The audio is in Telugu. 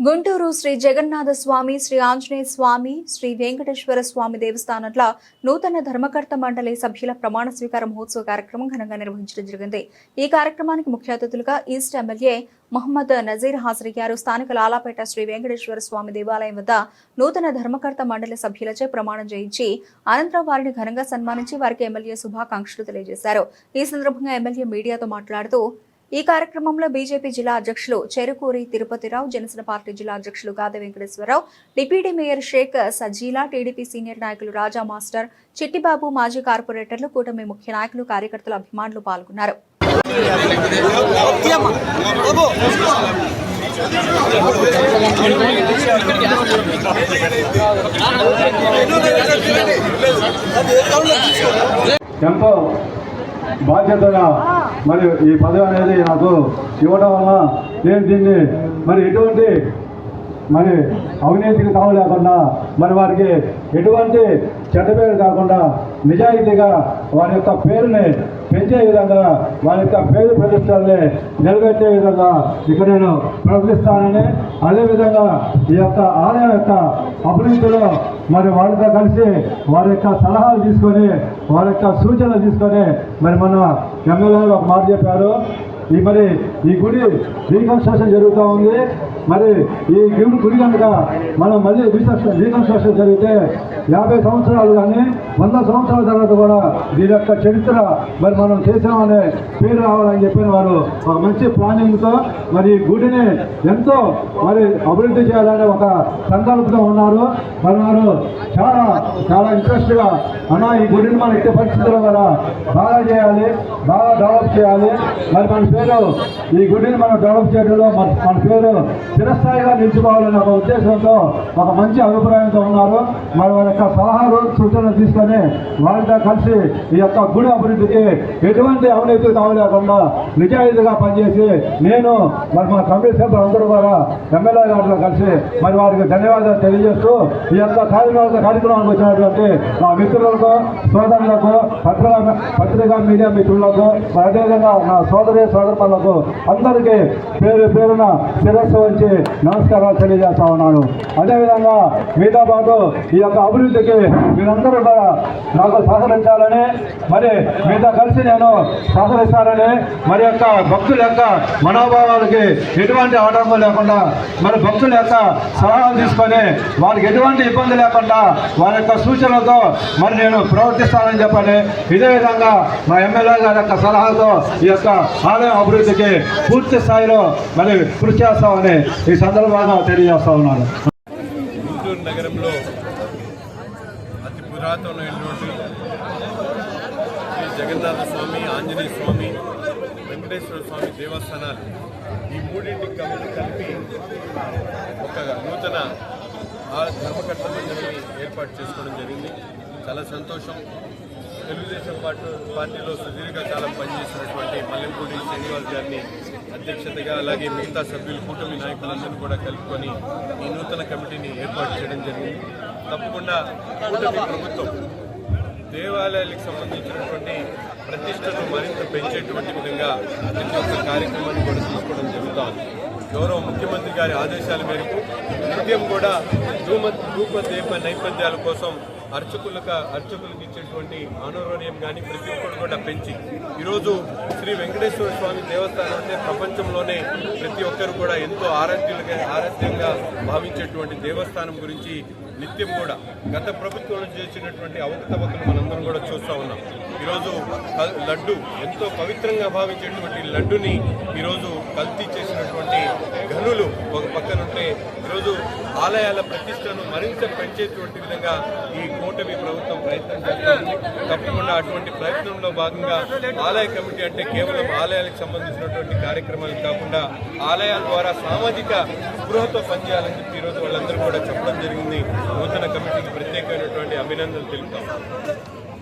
గుంటూరు శ్రీ జగన్నాథ స్వామి, శ్రీ ఆంజనేయ స్వామి, శ్రీ వెంకటేశ్వర స్వామి దేవస్థానంలో నూతన ధర్మకర్త మండలి సభ్యుల ప్రమాణ స్వీకార మహోత్సవ కార్యక్రమం ఘనంగా నిర్వహించడం జరిగింది. ఈ కార్యక్రమానికి ముఖ్య అతిథులుగా ఈస్ట్ ఎమ్మెల్యే మహమ్మద్ నజీర్ హాజరయ్యారు. స్థానిక లాలాపేట శ్రీ వెంకటేశ్వర స్వామి దేవాలయం వద్ద నూతన ధర్మకర్త మండలి సభ్యులచే ప్రమాణం చేయించి అనంతరం వారిని ఘనంగా సన్మానించి వారికి ఎమ్మెల్యే శుభాకాంక్షలు తెలియజేశారు. ఈ సందర్భంగా ఎమ్మెల్యే మీడియాతో మాట్లాడుతూ ఈ కార్యక్రమంలో బీజేపీ జిల్లా అధ్యక్షులు చెరుకూరి తిరుపతిరావు, జనసేన పార్టీ జిల్లా అధ్యక్షులు Gade Venkateswararao, deputy mayor Sheikh Sajeela, TDP senior నాయకులు రాజా మాస్టర్, చిట్టిబాబు, మాజీ కార్పొరేటర్లు, కూటమి ముఖ్య నాయకులు, కార్యకర్తలు, అభిమానులు పాల్గొన్నారు. బాధ్యతగా మరి ఈ పదవి అనేది నాకు ఇవ్వడం వల్ల నేను దీన్ని మరి ఎటువంటి మరి అవినీతికి తావు లేకుండా మరి వారికి ఎటువంటి చెడ్డ పేరు కాకుండా నిజాయితీగా వారి యొక్క పేరుని పెంచే విధంగా వారి యొక్క పేరు ప్రతిష్టల్ని నిలబెట్టే విధంగా ఇక్కడ నేను ప్రవర్తిస్తానని, అదేవిధంగా ఈ యొక్క ఆలయం యొక్క అభివృద్ధిలో మరి వారితో కలిసి వారి యొక్క సలహాలు తీసుకొని వారి యొక్క సూచనలు తీసుకొని మరి మన ఎమ్మెల్యే ఒక మాట చెప్పారు. మరి ఈ గుడి రీకన్స్ట్రక్షన్ జరుగుతూ ఉంది. మరి ఈ గుడి కనుక మనం మళ్ళీ రీకన్స్ట్రక్షన్ జరిగితే 50 సంవత్సరాలు కానీ 100 సంవత్సరాల తర్వాత కూడా దీని యొక్క చరిత్ర మరి మనం చేసామనే పేరు రావాలని చెప్పిన వారు ఒక మంచి ప్లానింగ్తో మరి ఈ గుడిని ఎంతో మరి అభివృద్ధి చేయాలనే ఒక సంకల్పంతో ఉన్నారు. మరి వారు చాలా ఇంట్రెస్ట్గా ఈ గుడిని మన ఇచ్చే పరిస్థితుల్లో కూడా బాగా చేయాలి, బాగా డెవలప్ చేయాలి. మరి మన పేరు ఈ గుడిని మనం డెవలప్ చేయడంలో మన పేరు చిరస్థాయిగా నిలిచిపోవాలనే ఒక ఉద్దేశంతో ఒక మంచి అభిప్రాయంతో ఉన్నారు. మరి వారి యొక్క సలహాలు సూచనలు తీసుకొని వారితో కలిసి ఈ యొక్క గుడి అభివృద్ధికి ఎటువంటి అవినీతి కావలేకుండా నిజాయితీగా పనిచేసి నేను మరి మా కమిటీ సభ్యులందరూ కూడా ఎమ్మెల్యే గారితో కలిసి మరి వారికి ధన్యవాదాలు తెలియజేస్తూ ఈ యొక్క కార్యక్రమానికి వచ్చినటువంటి నా మిత్రులకు, సోదరులకు, పత్రికా మీడియా మిత్రులకు, అదేవిధంగా నా సోదరులకు అందరికీ పేరున శిరస్సు వచ్చి నమస్కారాలు తెలియజేస్తా ఉన్నాను. అదేవిధంగా మీతో పాటు ఈ యొక్క అభివృద్ధికి మీరందరూ కూడా నాకు సహకరించాలని, మరి మీతో కలిసి నేను సహకరిస్తానని, మరి యొక్క భక్తుల యొక్క మనోభావాలకి ఎటువంటి ఆటంకం లేకుండా మరి భక్తుల యొక్క సలహాలు తీసుకొని వారికి ఎటువంటి ఇబ్బంది లేకుండా వారి యొక్క సూచనలతో మరి నేను ప్రవర్తిస్తానని చెప్పని, ఇదే విధంగా మా ఎమ్మెల్యే గారి యొక్క సలహాలతో ఈ యొక్క ఆలయం అభివృద్ధికి పూర్తి స్థాయిలో మరి కృషి చేస్తామని ఈ సందర్భంగా తెలియజేస్తా ఉన్నాను. గుంటూరు నగరంలో అతి పురాతనమైనటువంటి శ్రీ జగన్నాథ స్వామి, ఆంజనేయ స్వామి, వెంకటేశ్వర స్వామి దేవస్థానాలు ఈ మూడింటికి కలిపి ఒక నూతన ధర్మకర్త మండలిని ఏర్పాటు చేసుకోవడం జరిగింది. చాలా సంతోషం. తెలుగుదేశం పార్టీలో సుదీర్ఘకాలం పనిచేసినటువంటి మల్లెంపూడి శ్రీనివాస్ గారిని అధ్యక్షతగా, అలాగే మిగతా సభ్యులు, కూటమి నాయకులందరూ కూడా కలుపుకొని ఈ నూతన కమిటీని ఏర్పాటు చేయడం జరిగింది. తప్పకుండా కూటమి ప్రభుత్వం దేవాలయాలకు సంబంధించినటువంటి ప్రతిష్టను మరింత పెంచేటువంటి విధంగా ప్రతి ఒక్క కార్యక్రమాన్ని కూడా తీసుకోవడం జరుగుతుంది. గౌరవ ముఖ్యమంత్రి గారి ఆదేశాల మేరకు నిత్యం కూడా ధూపదీప నైవేద్యాల కోసం అర్చకులకు ఇచ్చేటువంటి ఆనోరోనియం కానీ ప్రతి ఒక్కరు కూడా పెంచి ఈరోజు శ్రీ వెంకటేశ్వర స్వామి దేవస్థానం అంటే ప్రపంచంలోనే ప్రతి ఒక్కరు కూడా ఎంతో ఆరాధ్యంగా భావించేటువంటి దేవస్థానం గురించి నిత్యం కూడా గత ప్రభుత్వంలో చేసినటువంటి అవకతవకలు మనందరం కూడా చూస్తూ ఉన్నాం. ఈరోజు లడ్డు ఎంతో పవిత్రంగా భావించేటువంటి లడ్డుని ఈరోజు కల్తీ చేసినటువంటి గనులు ఒక పక్కనుంటే ఈరోజు ఆలయాల ప్రతిష్టను మరింత పెంచేటువంటి విధంగా ఈ కూటమి ప్రభుత్వం ప్రయత్నం చేస్తుంది. తప్పకుండా అటువంటి ప్రయత్నంలో భాగంగా ఆలయ కమిటీ అంటే కేవలం ఆలయాలకు సంబంధించినటువంటి కార్యక్రమాలు కాకుండా ఆలయాల ద్వారా సామాజిక స్పృహతో పనిచేయాలని చెప్పి ఈరోజు వాళ్ళందరూ కూడా చెప్పడం జరిగింది. నూతన కమిటీకి ప్రత్యేకమైనటువంటి అభినందనలు తెలుపుతాం.